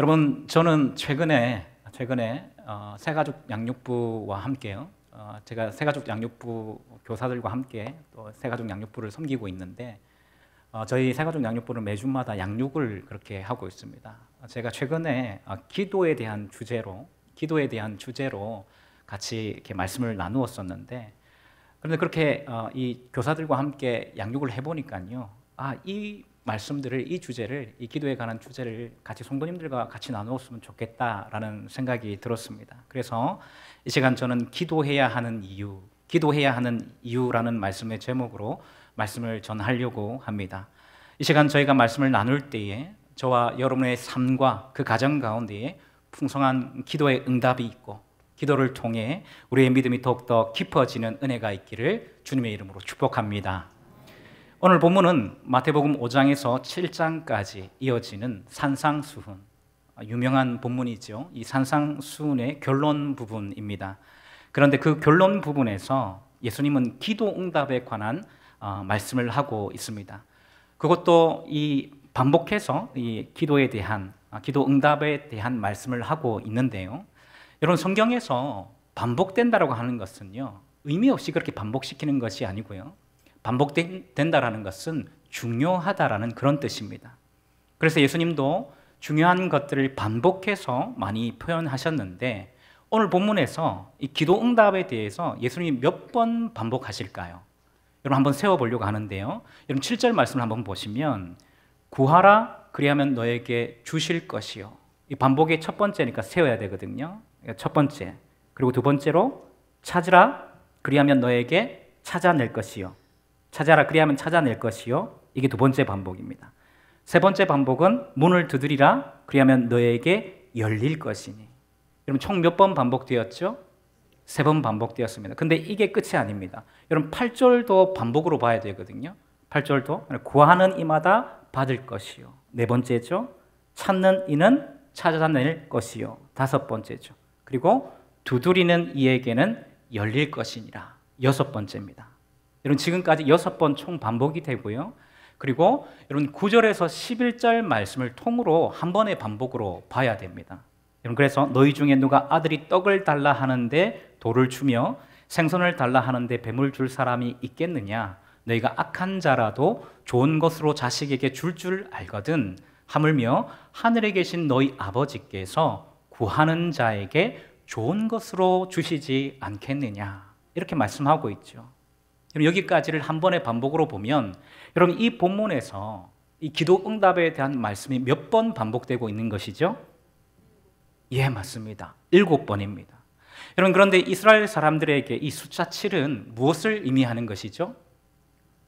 여러분, 저는 최근에 새가족 양육부와 함께요. 제가 새가족 양육부 교사들과 함께 또 새가족 양육부를 섬기고 있는데, 저희 새가족 양육부는 매주마다 양육을 그렇게 하고 있습니다. 제가 최근에 기도에 대한 주제로 같이 이렇게 말씀을 나누었었는데, 그런데 그렇게 이 교사들과 함께 양육을 해보니까요, 이 말씀들을, 이 주제를, 이 기도에 관한 주제를 같이 성도님들과 같이 나누었으면 좋겠다라는 생각이 들었습니다. 그래서 이 시간 저는 기도해야 하는 이유라는 말씀의 제목으로 말씀을 전하려고 합니다. 이 시간 저희가 말씀을 나눌 때에 저와 여러분의 삶과 그 가정 가운데에 풍성한 기도의 응답이 있고, 기도를 통해 우리의 믿음이 더욱더 깊어지는 은혜가 있기를 주님의 이름으로 축복합니다. 오늘 본문은 마태복음 5장에서 7장까지 이어지는 산상수훈, 유명한 본문이죠. 이 산상수훈의 결론 부분입니다. 그런데 그 결론 부분에서 예수님은 기도 응답에 관한 말씀을 하고 있습니다. 그것도 반복해서 이 기도에 대한, 기도 응답에 대한 말씀을 하고 있는데요. 여러분, 성경에서 반복된다라고 하는 것은요, 의미 없이 그렇게 반복시키는 것이 아니고요, 반복된다라는 것은 중요하다라는 그런 뜻입니다. 그래서 예수님도 중요한 것들을 반복해서 많이 표현하셨는데, 오늘 본문에서 이 기도 응답에 대해서 예수님이 몇 번 반복하실까요? 여러분, 한번 세워보려고 하는데요. 여러분, 7절 말씀을 한번 보시면, 구하라 그리하면 너에게 주실 것이요. 이 반복의 첫 번째니까 세워야 되거든요. 첫 번째. 그리고 두 번째로 찾으라 그리하면 너에게 찾아낼 것이요. 찾아라 그리하면 찾아낼 것이요. 이게 두 번째 반복입니다. 세 번째 반복은 문을 두드리라 그리하면 너에게 열릴 것이니. 여러분, 총 몇 번 반복되었죠? 3번 반복되었습니다. 근데 이게 끝이 아닙니다. 여러분, 8절도 반복으로 봐야 되거든요. 8절도 구하는 이마다 받을 것이요. 네 번째죠. 찾는 이는 찾아낼 것이요. 다섯 번째죠. 그리고 두드리는 이에게는 열릴 것이니라. 여섯 번째입니다. 여러분, 지금까지 6번 총 반복이 되고요. 그리고 여러분 9절에서 11절 말씀을 통으로 한 번의 반복으로 봐야 됩니다. 여러분, 그래서 너희 중에 누가 아들이 떡을 달라 하는데 돌을 주며 생선을 달라 하는데 뱀을 줄 사람이 있겠느냐? 너희가 악한 자라도 좋은 것으로 자식에게 줄 알거든. 하물며 하늘에 계신 너희 아버지께서 구하는 자에게 좋은 것으로 주시지 않겠느냐? 이렇게 말씀하고 있죠. 여기까지를 한 번의 반복으로 보면, 여러분, 이 본문에서 이 기도 응답에 대한 말씀이 몇 번 반복되고 있는 것이죠? 예, 맞습니다. 7번입니다. 여러분, 그런데 이스라엘 사람들에게 이 숫자 7은 무엇을 의미하는 것이죠?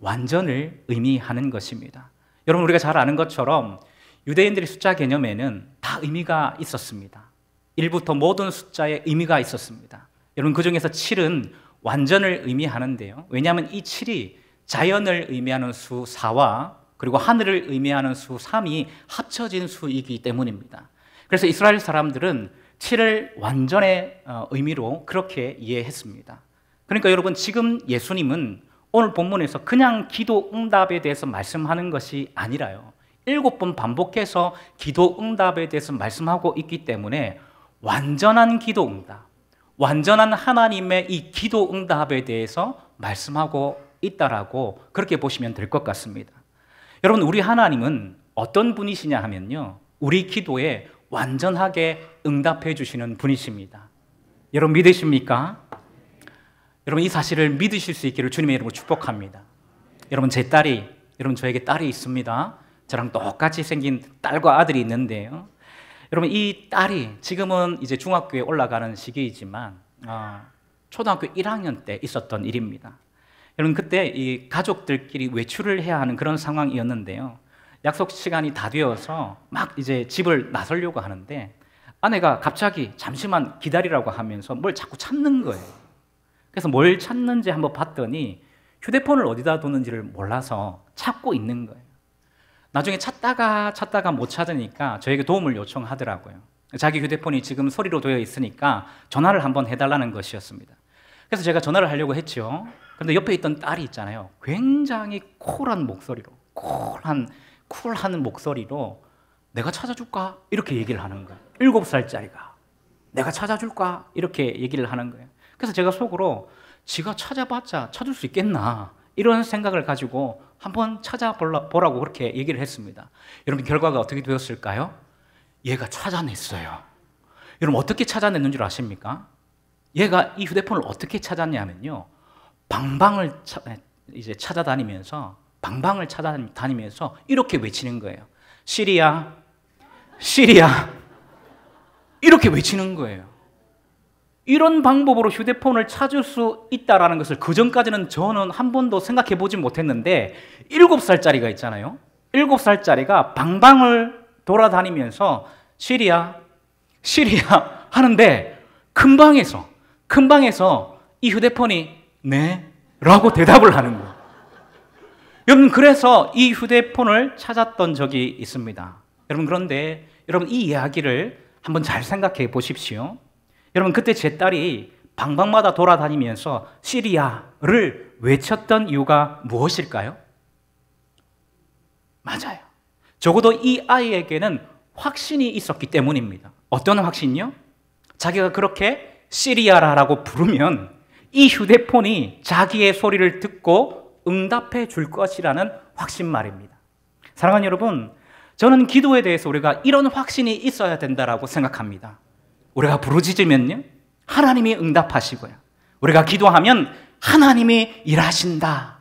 완전을 의미하는 것입니다. 여러분, 우리가 잘 아는 것처럼 유대인들의 숫자 개념에는 다 의미가 있었습니다. 1부터 모든 숫자에 의미가 있었습니다. 여러분, 그 중에서 7은 완전을 의미하는데요. 왜냐하면 이 7이 자연을 의미하는 수 4와 그리고 하늘을 의미하는 수 3이 합쳐진 수이기 때문입니다. 그래서 이스라엘 사람들은 7을 완전의 의미로 그렇게 이해했습니다. 그러니까 여러분, 지금 예수님은 오늘 본문에서 그냥 기도 응답에 대해서 말씀하는 것이 아니라요, 7번 반복해서 기도 응답에 대해서 말씀하고 있기 때문에 완전한 기도 응답, 완전한 하나님의 이 기도 응답에 대해서 말씀하고 있다라고 그렇게 보시면 될 것 같습니다. 여러분, 우리 하나님은 어떤 분이시냐 하면요, 우리 기도에 완전하게 응답해 주시는 분이십니다. 여러분, 믿으십니까? 여러분, 이 사실을 믿으실 수 있기를 주님의 이름으로 축복합니다. 여러분, 여러분, 저에게 딸이 있습니다. 저랑 똑같이 생긴 딸과 아들이 있는데요. 여러분, 이 딸이 지금은 이제 중학교에 올라가는 시기이지만 초등학교 1학년 때 있었던 일입니다. 여러분, 그때 이 가족들끼리 외출을 해야 하는 그런 상황이었는데요. 약속 시간이 다 되어서 막 이제 집을 나서려고 하는데 아내가 갑자기 잠시만 기다리라고 하면서 뭘 자꾸 찾는 거예요. 그래서 뭘 찾는지 한번 봤더니 휴대폰을 어디다 두는지를 몰라서 찾고 있는 거예요. 나중에 찾다가 못 찾으니까 저에게 도움을 요청하더라고요. 자기 휴대폰이 지금 소리로 되어 있으니까 전화를 한번 해달라는 것이었습니다. 그래서 제가 전화를 하려고 했죠. 그런데 옆에 있던 딸이 있잖아요, 굉장히 쿨한 목소리로 내가 찾아줄까? 이렇게 얘기를 하는 거예요. 7살짜리가 내가 찾아줄까? 이렇게 얘기를 하는 거예요. 그래서 제가 속으로 지가 찾아봤자 찾을 수 있겠나 이런 생각을 가지고 한번 찾아보라고 그렇게 얘기를 했습니다. 여러분 결과가 어떻게 되었을까요? 얘가 찾아냈어요. 여러분 어떻게 찾아냈는 줄 아십니까? 얘가 이 휴대폰을 어떻게 찾았냐면요, 방방을 이제 찾아다니면서 이렇게 외치는 거예요. 시리야, 시리야, 이렇게 외치는 거예요. 이런 방법으로 휴대폰을 찾을 수 있다는 것을 그전까지는 저는 한 번도 생각해 보지 못했는데 7살짜리가 있잖아요. 7살짜리가 방방을 돌아다니면서 시리야, 시리야 하는데 큰 방에서 이 휴대폰이 네? 라고 대답을 하는 거예요. 여러분 그래서 이 휴대폰을 찾았던 적이 있습니다. 여러분 그런데 여러분 이 이야기를 한번 잘 생각해 보십시오. 여러분 그때 제 딸이 방방마다 돌아다니면서 시리아를 외쳤던 이유가 무엇일까요? 맞아요. 적어도 이 아이에게는 확신이 있었기 때문입니다. 어떤 확신이요? 자기가 그렇게 시리아라고 부르면 이 휴대폰이 자기의 소리를 듣고 응답해 줄 것이라는 확신 말입니다. 사랑하는 여러분, 저는 기도에 대해서 우리가 이런 확신이 있어야 된다고 생각합니다. 우리가 부르짖으면요, 하나님이 응답하시고요. 우리가 기도하면 하나님이 일하신다.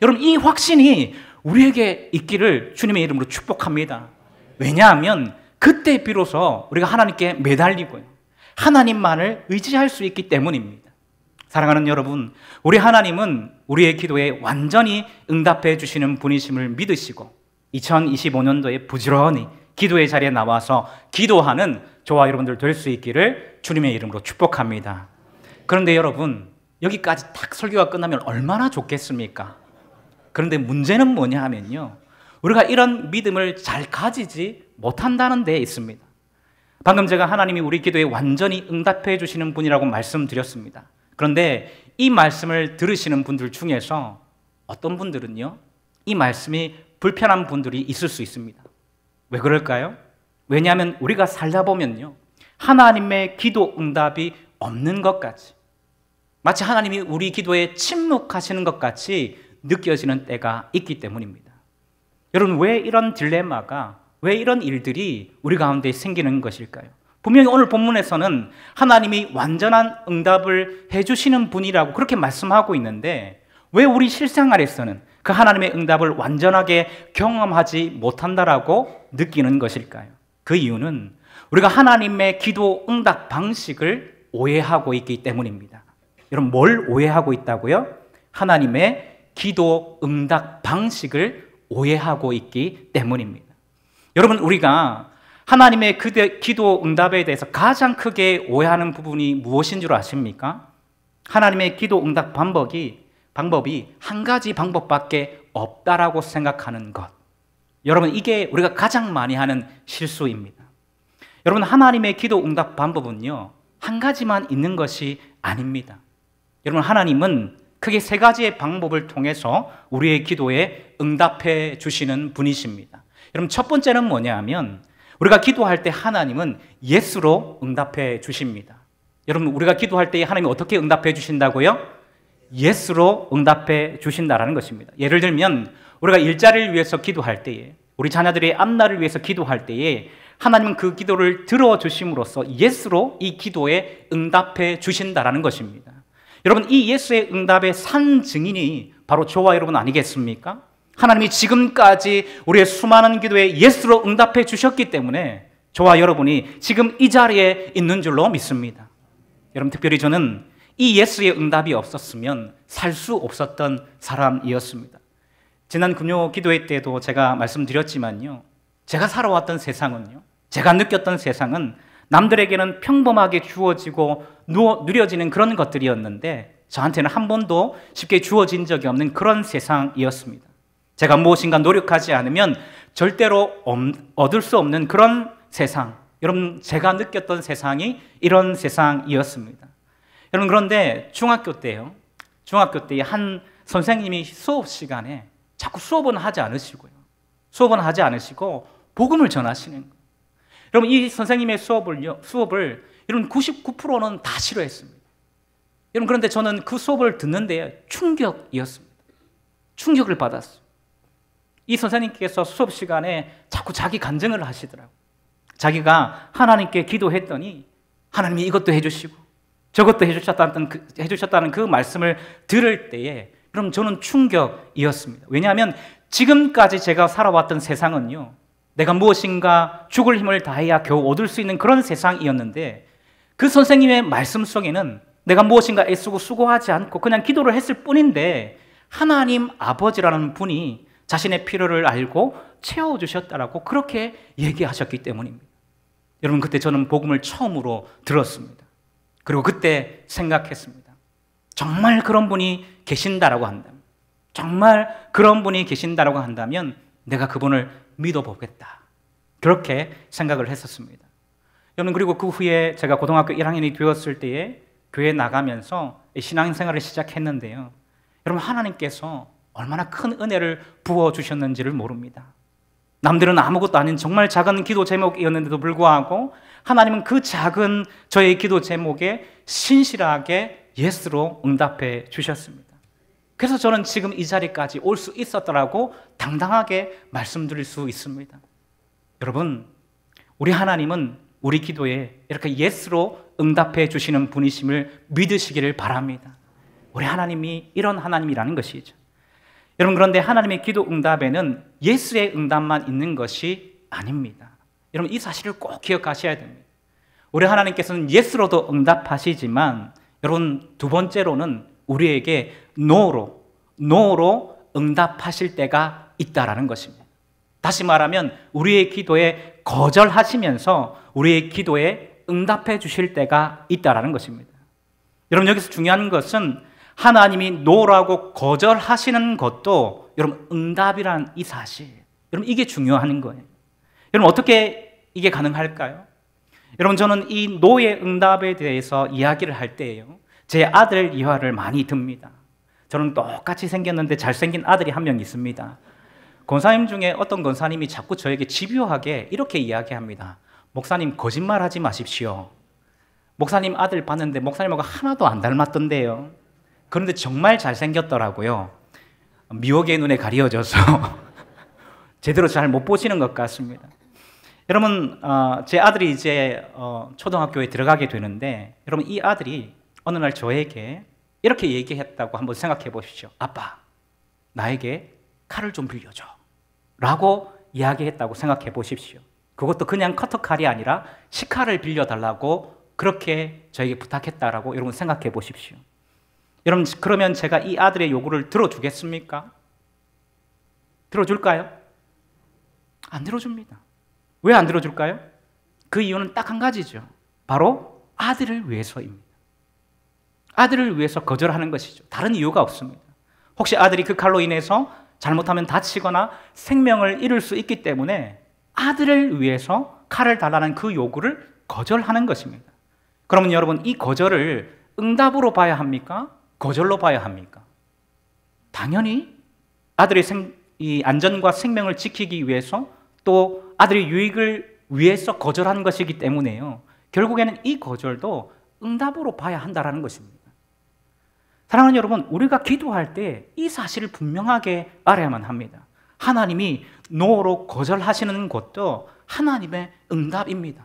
여러분 이 확신이 우리에게 있기를 주님의 이름으로 축복합니다. 왜냐하면 그때 비로소 우리가 하나님께 매달리고요, 하나님만을 의지할 수 있기 때문입니다. 사랑하는 여러분, 우리 하나님은 우리의 기도에 완전히 응답해 주시는 분이심을 믿으시고 2025년도에 부지런히 기도의 자리에 나와서 기도하는 저와 여러분들 될 수 있기를 주님의 이름으로 축복합니다. 그런데 여러분 여기까지 딱 설교가 끝나면 얼마나 좋겠습니까? 그런데 문제는 뭐냐 하면요, 우리가 이런 믿음을 잘 가지지 못한다는 데 있습니다. 방금 제가 하나님이 우리 기도에 완전히 응답해 주시는 분이라고 말씀드렸습니다. 그런데 이 말씀을 들으시는 분들 중에서 어떤 분들은요, 이 말씀이 불편한 분들이 있을 수 있습니다. 왜 그럴까요? 왜냐하면 우리가 살다 보면요, 하나님의 기도 응답이 없는 것 같이, 마치 하나님이 우리 기도에 침묵하시는 것 같이 느껴지는 때가 있기 때문입니다. 여러분 왜 이런 딜레마가, 왜 이런 일들이 우리 가운데 생기는 것일까요? 분명히 오늘 본문에서는 하나님이 완전한 응답을 해주시는 분이라고 그렇게 말씀하고 있는데 왜 우리 실생활에서는 그 하나님의 응답을 완전하게 경험하지 못한다라고 느끼는 것일까요? 그 이유는 우리가 하나님의 기도 응답 방식을 오해하고 있기 때문입니다. 여러분 뭘 오해하고 있다고요? 하나님의 기도 응답 방식을 오해하고 있기 때문입니다. 여러분 우리가 하나님의 기도 응답에 대해서 가장 크게 오해하는 부분이 무엇인 줄 아십니까? 하나님의 기도 응답 방법이 한 가지 방법밖에 없다라고 생각하는 것. 여러분 이게 우리가 가장 많이 하는 실수입니다. 여러분 하나님의 기도 응답 방법은요, 한 가지만 있는 것이 아닙니다. 여러분 하나님은 크게 세 가지의 방법을 통해서 우리의 기도에 응답해 주시는 분이십니다. 여러분 첫 번째는 뭐냐 하면 우리가 기도할 때 하나님은 예스로 응답해 주십니다. 여러분 우리가 기도할 때 하나님이 어떻게 응답해 주신다고요? 예스로 응답해 주신다라는 것입니다. 예를 들면 우리가 일자리를 위해서 기도할 때에, 우리 자녀들의 앞날을 위해서 기도할 때에 하나님은 그 기도를 들어주심으로써 예스로 이 기도에 응답해 주신다라는 것입니다. 여러분 이 예수의 응답의 산 증인이 바로 저와 여러분 아니겠습니까? 하나님이 지금까지 우리의 수많은 기도에 예스로 응답해 주셨기 때문에 저와 여러분이 지금 이 자리에 있는 줄로 믿습니다. 여러분 특별히 저는 이 예수의 응답이 없었으면 살 수 없었던 사람이었습니다. 지난 금요 기도회 때도 제가 말씀드렸지만요, 제가 살아왔던 세상은요, 제가 느꼈던 세상은 남들에게는 평범하게 주어지고 누려지는 그런 것들이었는데 저한테는 한 번도 쉽게 주어진 적이 없는 그런 세상이었습니다. 제가 무엇인가 노력하지 않으면 절대로 얻을 수 없는 그런 세상, 여러분 제가 느꼈던 세상이 이런 세상이었습니다. 여러분 그런데 중학교 때에 한 선생님이 수업 시간에 자꾸 수업은 하지 않으시고 복음을 전하시는 거예요. 여러분, 이 선생님의 수업을 여러분 99%는 다 싫어했습니다. 여러분, 그런데 저는 그 수업을 듣는데 충격이었습니다. 충격을 받았어요. 이 선생님께서 수업 시간에 자꾸 자기 간증을 하시더라고요. 자기가 하나님께 기도했더니 하나님이 이것도 해주시고 저것도 해주셨다는 그 말씀을 들을 때에 그럼 저는 충격이었습니다. 왜냐하면 지금까지 제가 살아왔던 세상은요, 내가 무엇인가 죽을 힘을 다해야 겨우 얻을 수 있는 그런 세상이었는데 그 선생님의 말씀 속에는 내가 무엇인가 애쓰고 수고하지 않고 그냥 기도를 했을 뿐인데 하나님 아버지라는 분이 자신의 필요를 알고 채워주셨다라고 그렇게 얘기하셨기 때문입니다. 여러분, 그때 저는 복음을 처음으로 들었습니다. 그리고 그때 생각했습니다. 정말 그런 분이 계신다라고 한다면, 정말 그런 분이 계신다라고 한다면 내가 그분을 믿어보겠다. 그렇게 생각을 했었습니다. 여러분, 그리고 그 후에 제가 고등학교 1학년이 되었을 때에 교회 나가면서 신앙생활을 시작했는데요. 여러분, 하나님께서 얼마나 큰 은혜를 부어주셨는지를 모릅니다. 남들은 아무것도 아닌 정말 작은 기도 제목이었는데도 불구하고 하나님은 그 작은 저의 기도 제목에 신실하게 예스로 응답해 주셨습니다. 그래서 저는 지금 이 자리까지 올 수 있었더라고 당당하게 말씀드릴 수 있습니다. 여러분, 우리 하나님은 우리 기도에 이렇게 예스로 응답해 주시는 분이심을 믿으시기를 바랍니다. 우리 하나님이 이런 하나님이라는 것이죠. 여러분, 그런데 하나님의 기도 응답에는 예스의 응답만 있는 것이 아닙니다. 여러분, 이 사실을 꼭 기억하셔야 됩니다. 우리 하나님께서는 예스로도 응답하시지만 여러분, 두 번째로는 우리에게 노로 응답하실 때가 있다라는 것입니다. 다시 말하면 우리의 기도에 거절하시면서 우리의 기도에 응답해 주실 때가 있다라는 것입니다. 여러분, 여기서 중요한 것은 하나님이 노라고 거절하시는 것도 여러분 응답이라는 이 사실, 여러분 이게 중요한 거예요. 여러분, 어떻게 이게 가능할까요? 여러분, 저는 이 노의 응답에 대해서 이야기를 할 때예요, 제 아들 이화를 많이 듭니다. 저는 똑같이 생겼는데 잘생긴 아들이 한 명 있습니다. 권사님 중에 어떤 권사님이 자꾸 저에게 집요하게 이렇게 이야기합니다. 목사님, 거짓말하지 마십시오. 목사님 아들 봤는데 목사님하고 하나도 안 닮았던데요. 그런데 정말 잘생겼더라고요. 미혹의 눈에 가려져서 제대로 잘 못 보시는 것 같습니다. 여러분, 제 아들이 이제 초등학교에 들어가게 되는데 여러분, 이 아들이 어느 날 저에게 이렇게 얘기했다고 한번 생각해 보십시오. 아빠, 나에게 칼을 좀 빌려줘 라고 이야기했다고 생각해 보십시오. 그것도 그냥 커터칼이 아니라 식칼을 빌려달라고 그렇게 저에게 부탁했다라고 여러분 생각해 보십시오. 여러분, 그러면 제가 이 아들의 요구를 들어주겠습니까? 들어줄까요? 안 들어줍니다. 왜 안 들어줄까요? 그 이유는 딱 한 가지죠. 바로 아들을 위해서입니다. 아들을 위해서 거절하는 것이죠. 다른 이유가 없습니다. 혹시 아들이 그 칼로 인해서 잘못하면 다치거나 생명을 잃을 수 있기 때문에 아들을 위해서 칼을 달라는 그 요구를 거절하는 것입니다. 그러면 여러분, 이 거절을 응답으로 봐야 합니까? 거절로 봐야 합니까? 당연히 아들의 이 안전과 생명을 지키기 위해서 또 아들의 유익을 위해서 거절한 것이기 때문에요. 결국에는 이 거절도 응답으로 봐야 한다는 것입니다. 사랑하는 여러분, 우리가 기도할 때 이 사실을 분명하게 알아야만 합니다. 하나님이 노로 거절하시는 것도 하나님의 응답입니다.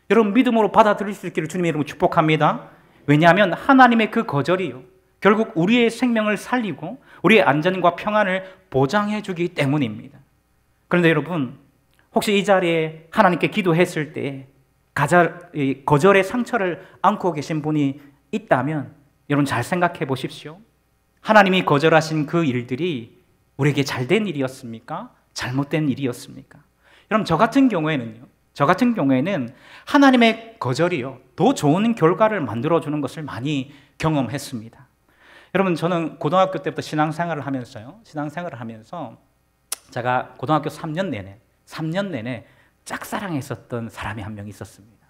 여러분, 믿음으로 받아들일 수 있기를 주님의 이름으로 축복합니다. 왜냐하면 하나님의 그 거절이요, 결국 우리의 생명을 살리고 우리의 안전과 평안을 보장해 주기 때문입니다. 그런데 여러분, 혹시 이 자리에 하나님께 기도했을 때 거절의 상처를 안고 계신 분이 있다면 여러분 잘 생각해 보십시오. 하나님이 거절하신 그 일들이 우리에게 잘된 일이었습니까? 잘못된 일이었습니까? 여러분, 저 같은 경우에는 하나님의 거절이요, 더 좋은 결과를 만들어주는 것을 많이 경험했습니다. 여러분, 저는 고등학교 때부터 신앙생활을 하면서 제가 고등학교 3년 내내 짝사랑했었던 사람이 한 명 있었습니다.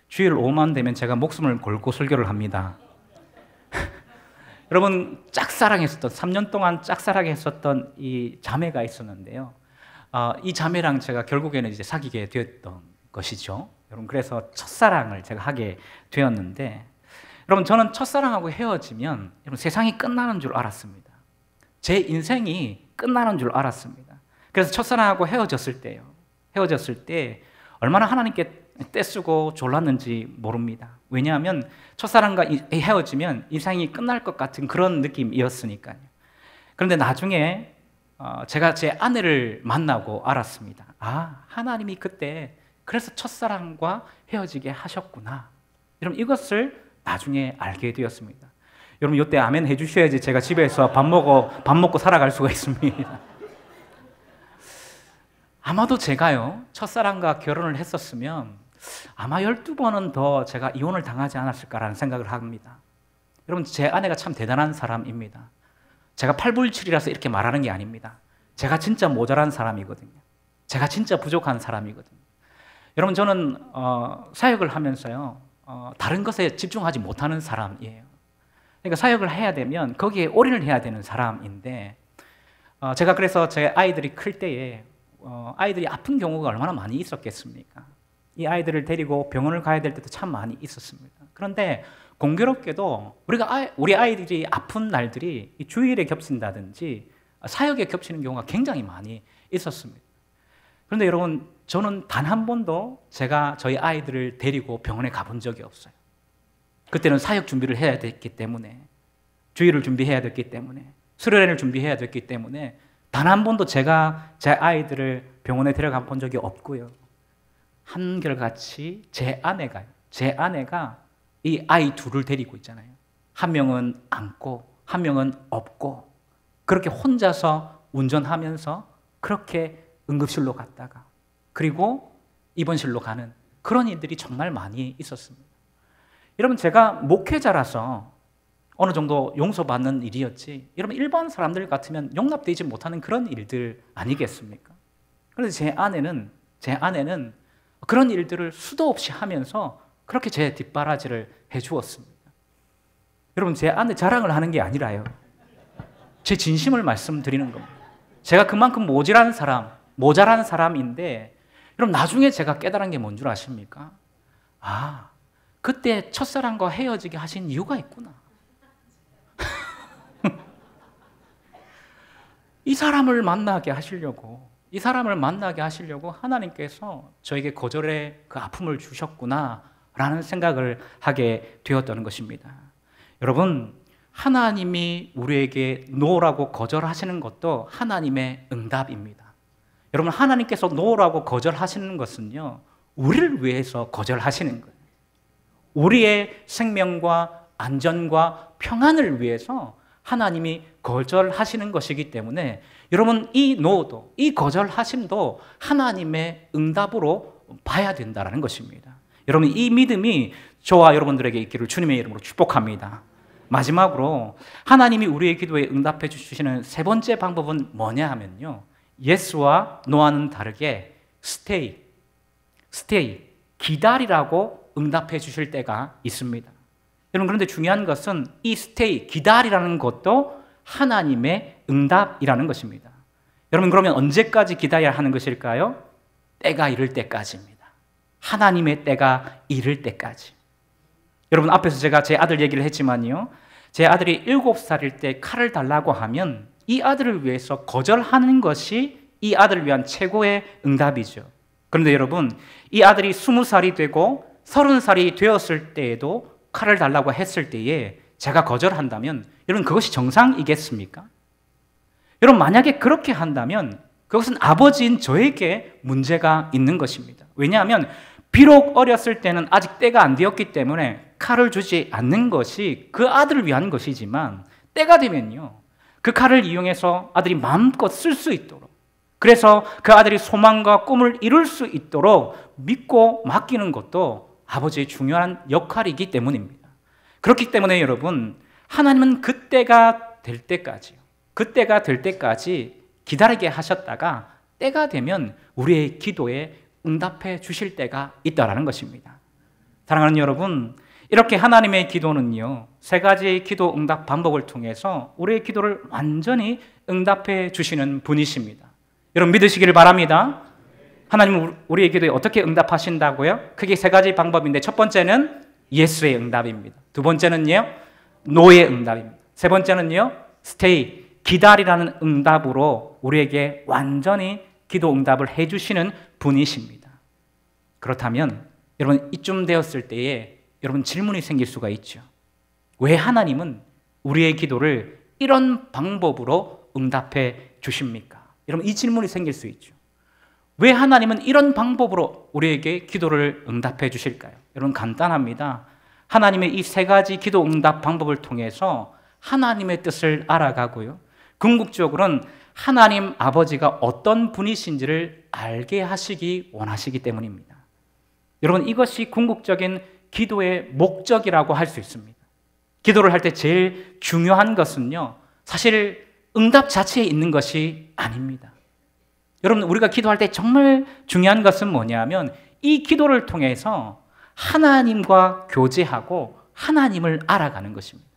주일 오후만 되면 제가 목숨을 걸고 설교를 합니다. 여러분, 3년 동안 짝사랑했었던 이 자매가 있었는데요. 이 자매랑 제가 결국에는 이제 사귀게 되었던 것이죠. 여러분, 그래서 첫사랑을 제가 하게 되었는데, 여러분, 저는 첫사랑하고 헤어지면 여러분, 세상이 끝나는 줄 알았습니다. 제 인생이 끝나는 줄 알았습니다. 그래서 첫사랑하고 헤어졌을 때 얼마나 하나님께 떼쓰고 졸랐는지 모릅니다. 왜냐하면 첫사랑과 헤어지면 인생이 끝날 것 같은 그런 느낌이었으니까요. 그런데 나중에 제가 제 아내를 만나고 알았습니다. 하나님이 그때 그래서 첫사랑과 헤어지게 하셨구나. 여러분, 이것을 나중에 알게 되었습니다. 여러분, 이때 아멘 해주셔야지 제가 집에서 밥 먹고 살아갈 수가 있습니다. 아마도 제가요, 첫사랑과 결혼을 했었으면 아마 12번은 더 제가 이혼을 당하지 않았을까라는 생각을 합니다. 여러분, 제 아내가 참 대단한 사람입니다. 제가 8불7이라서 이렇게 말하는 게 아닙니다. 제가 진짜 모자란 사람이거든요. 제가 진짜 부족한 사람이거든요. 여러분, 저는 사역을 하면서요, 다른 것에 집중하지 못하는 사람이에요. 그러니까 사역을 해야 되면 거기에 올인을 해야 되는 사람인데, 제가 그래서 제 아이들이 클 때에 아이들이 아픈 경우가 얼마나 많이 있었겠습니까? 이 아이들을 데리고 병원을 가야 될 때도 참 많이 있었습니다. 그런데 공교롭게도 우리 아이들이 아픈 날들이 주일에 겹친다든지 사역에 겹치는 경우가 굉장히 많이 있었습니다. 그런데 여러분, 저는 단 한 번도 제가 저희 아이들을 데리고 병원에 가본 적이 없어요. 그때는 사역 준비를 해야 됐기 때문에, 주일을 준비해야 됐기 때문에, 수련회를 준비해야 됐기 때문에 단 한 번도 제가 제 아이들을 병원에 데려가 본 적이 없고요. 한결같이 제 아내가 이 아이 둘을 데리고 있잖아요. 한 명은 안고 한 명은 업고 그렇게 혼자서 운전하면서 그렇게 응급실로 갔다가 그리고 입원실로 가는 그런 일들이 정말 많이 있었습니다. 여러분, 제가 목회자라서 어느 정도 용서받는 일이었지, 여러분, 일반 사람들 같으면 용납되지 못하는 그런 일들 아니겠습니까? 그런데 제 아내는 그런 일들을 수도 없이 하면서 그렇게 제 뒷바라지를 해주었습니다. 여러분, 제 아내 자랑을 하는 게 아니라요, 제 진심을 말씀드리는 겁니다. 제가 그만큼 모자란 사람인데, 여러분, 나중에 제가 깨달은 게 뭔 줄 아십니까? 그때 첫사랑과 헤어지게 하신 이유가 있구나. 이 사람을 만나게 하시려고 하나님께서 저에게 거절의 그 아픔을 주셨구나라는 생각을 하게 되었다는 것입니다. 여러분, 하나님이 우리에게 노라고 거절하시는 것도 하나님의 응답입니다. 여러분, 하나님께서 노라고 거절하시는 것은요, 우리를 위해서 거절하시는 거예요. 우리의 생명과 안전과 평안을 위해서 하나님이 거절하시는 것이기 때문에 여러분, 이 노도, 이 거절하심도 하나님의 응답으로 봐야 된다는 것입니다. 여러분, 이 믿음이 저와 여러분들에게 있기를 주님의 이름으로 축복합니다. 마지막으로 하나님이 우리의 기도에 응답해 주시는 세 번째 방법은 뭐냐 하면요, 예스와 노와는 다르게 스테이, 기다리라고 응답해 주실 때가 있습니다. 여러분, 그런데 중요한 것은 이 스테이, 기다리라는 것도 하나님의 응답이라는 것입니다. 여러분, 그러면 언제까지 기다려야 하는 것일까요? 때가 이를 때까지입니다. 하나님의 때가 이를 때까지. 여러분, 앞에서 제가 제 아들 얘기를 했지만요, 제 아들이 7살일 때 칼을 달라고 하면 이 아들을 위해서 거절하는 것이 이 아들을 위한 최고의 응답이죠. 그런데 여러분, 이 아들이 20살이 되고 30살이 되었을 때에도 칼을 달라고 했을 때에 제가 거절한다면 여러분, 그것이 정상이겠습니까? 여러분, 만약에 그렇게 한다면 그것은 아버지인 저에게 문제가 있는 것입니다. 왜냐하면 비록 어렸을 때는 아직 때가 안 되었기 때문에 칼을 주지 않는 것이 그 아들을 위한 것이지만, 때가 되면요, 그 칼을 이용해서 아들이 마음껏 쓸 수 있도록, 그래서 그 아들이 소망과 꿈을 이룰 수 있도록 믿고 맡기는 것도 아버지의 중요한 역할이기 때문입니다. 그렇기 때문에 여러분, 하나님은 그때가 될 때까지 기다리게 하셨다가 때가 되면 우리의 기도에 응답해 주실 때가 있다라는 것입니다. 사랑하는 여러분, 이렇게 하나님의 기도는요, 세 가지의 기도 응답 방법을 통해서 우리의 기도를 완전히 응답해 주시는 분이십니다. 여러분 믿으시기를 바랍니다. 하나님은 우리의 기도에 어떻게 응답하신다고요? 크게 세 가지 방법인데 첫 번째는 예수의 응답입니다. 두 번째는요, 노의 응답입니다. 세 번째는요, stay, 기다리라는 응답으로 우리에게 완전히 기도 응답을 해주시는 분이십니다. 그렇다면 여러분 이쯤 되었을 때에 여러분 질문이 생길 수가 있죠. 왜 하나님은 우리의 기도를 이런 방법으로 응답해 주십니까? 여러분 이 질문이 생길 수 있죠. 왜 하나님은 이런 방법으로 우리에게 기도를 응답해 주실까요? 여러분 간단합니다. 하나님의 이 세 가지 기도 응답 방법을 통해서 하나님의 뜻을 알아가고요, 궁극적으로는 하나님 아버지가 어떤 분이신지를 알게 하시기 원하시기 때문입니다. 여러분 이것이 궁극적인 기도의 목적이라고 할 수 있습니다. 기도를 할 때 제일 중요한 것은요, 사실 응답 자체에 있는 것이 아닙니다. 여러분 우리가 기도할 때 정말 중요한 것은 뭐냐면 이 기도를 통해서 하나님과 교제하고 하나님을 알아가는 것입니다.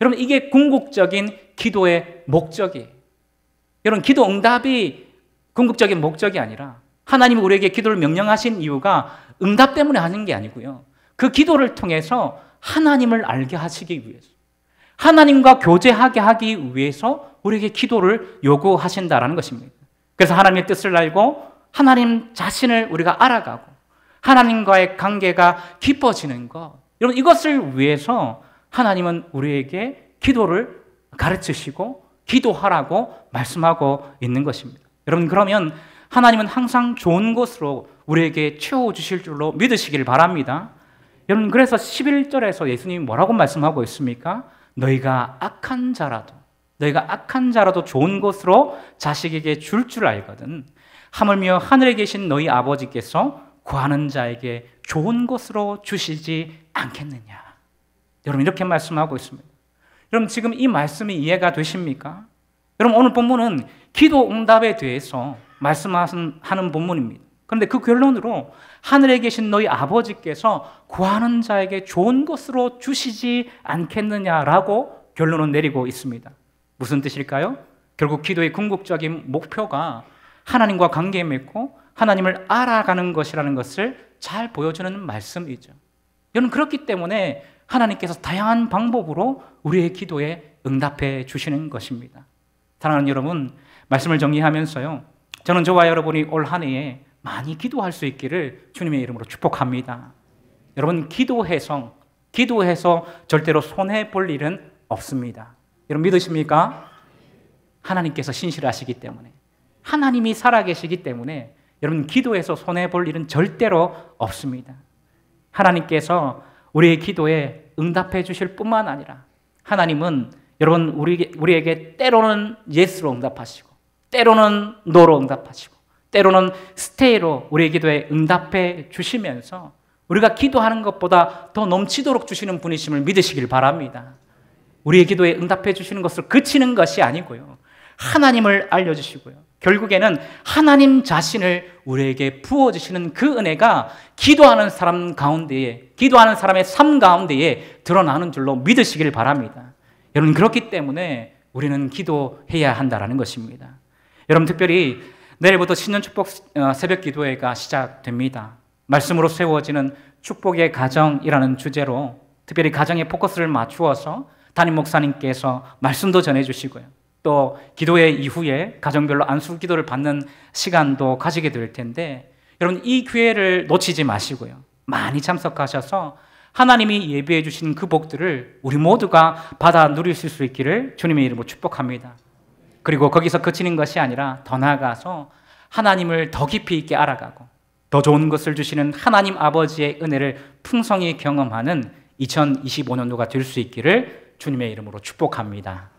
여러분 이게 궁극적인 기도의 목적이에요. 여러분 기도 응답이 궁극적인 목적이 아니라 하나님이 우리에게 기도를 명령하신 이유가 응답 때문에 하는 게 아니고요, 그 기도를 통해서 하나님을 알게 하시기 위해서, 하나님과 교제하게 하기 위해서 우리에게 기도를 요구하신다라는 것입니다. 그래서 하나님의 뜻을 알고 하나님 자신을 우리가 알아가고 하나님과의 관계가 깊어지는 것, 여러분 이것을 위해서 하나님은 우리에게 기도를 가르치시고 기도하라고 말씀하고 있는 것입니다. 여러분 그러면 하나님은 항상 좋은 것으로 우리에게 채워주실 줄로 믿으시길 바랍니다. 여러분 그래서 11절에서 예수님이 뭐라고 말씀하고 있습니까? 너희가 악한 자라도 좋은 것으로 자식에게 줄 줄 알거든 하물며 하늘에 계신 너희 아버지께서 구하는 자에게 좋은 것으로 주시지 않겠느냐. 여러분 이렇게 말씀하고 있습니다. 여러분 지금 이 말씀이 이해가 되십니까? 여러분 오늘 본문은 기도 응답에 대해서 말씀하는 본문입니다. 그런데 그 결론으로 하늘에 계신 너희 아버지께서 구하는 자에게 좋은 것으로 주시지 않겠느냐라고 결론을 내리고 있습니다. 무슨 뜻일까요? 결국 기도의 궁극적인 목표가 하나님과 관계 맺고 하나님을 알아가는 것이라는 것을 잘 보여주는 말씀이죠. 여러분 그렇기 때문에 하나님께서 다양한 방법으로 우리의 기도에 응답해 주시는 것입니다. 사랑하는 여러분, 말씀을 정리하면서요, 저는 저와 여러분이 올 한 해에 많이 기도할 수 있기를 주님의 이름으로 축복합니다. 여러분 기도해서 절대로 손해볼 일은 없습니다. 여러분 믿으십니까? 하나님께서 신실하시기 때문에, 하나님이 살아계시기 때문에 여러분 기도해서 손해볼 일은 절대로 없습니다. 하나님께서 우리의 기도에 응답해 주실 뿐만 아니라 하나님은 여러분 우리에게 때로는 예스로 응답하시고 때로는 노로 응답하시고 때로는 스테이로 우리의 기도에 응답해 주시면서 우리가 기도하는 것보다 더 넘치도록 주시는 분이심을 믿으시길 바랍니다. 우리의 기도에 응답해 주시는 것을 그치는 것이 아니고요, 하나님을 알려주시고요, 결국에는 하나님 자신을 우리에게 부어주시는 그 은혜가 기도하는 사람 가운데에, 기도하는 사람의 삶 가운데에 드러나는 줄로 믿으시길 바랍니다. 여러분 그렇기 때문에 우리는 기도해야 한다는 것입니다. 여러분 특별히 내일부터 신년축복 새벽 기도회가 시작됩니다. 말씀으로 세워지는 축복의 가정이라는 주제로 특별히 가정에 포커스를 맞추어서 담임 목사님께서 말씀도 전해주시고요, 또 기도회 이후에 가정별로 안수 기도를 받는 시간도 가지게 될 텐데 여러분 이 기회를 놓치지 마시고요, 많이 참석하셔서 하나님이 예비해 주신 그 복들을 우리 모두가 받아 누리실 수 있기를 주님의 이름으로 축복합니다. 그리고 거기서 그치는 것이 아니라 더 나아가서 하나님을 더 깊이 있게 알아가고 더 좋은 것을 주시는 하나님 아버지의 은혜를 풍성히 경험하는 2025년도가 될 수 있기를 주님의 이름으로 축복합니다.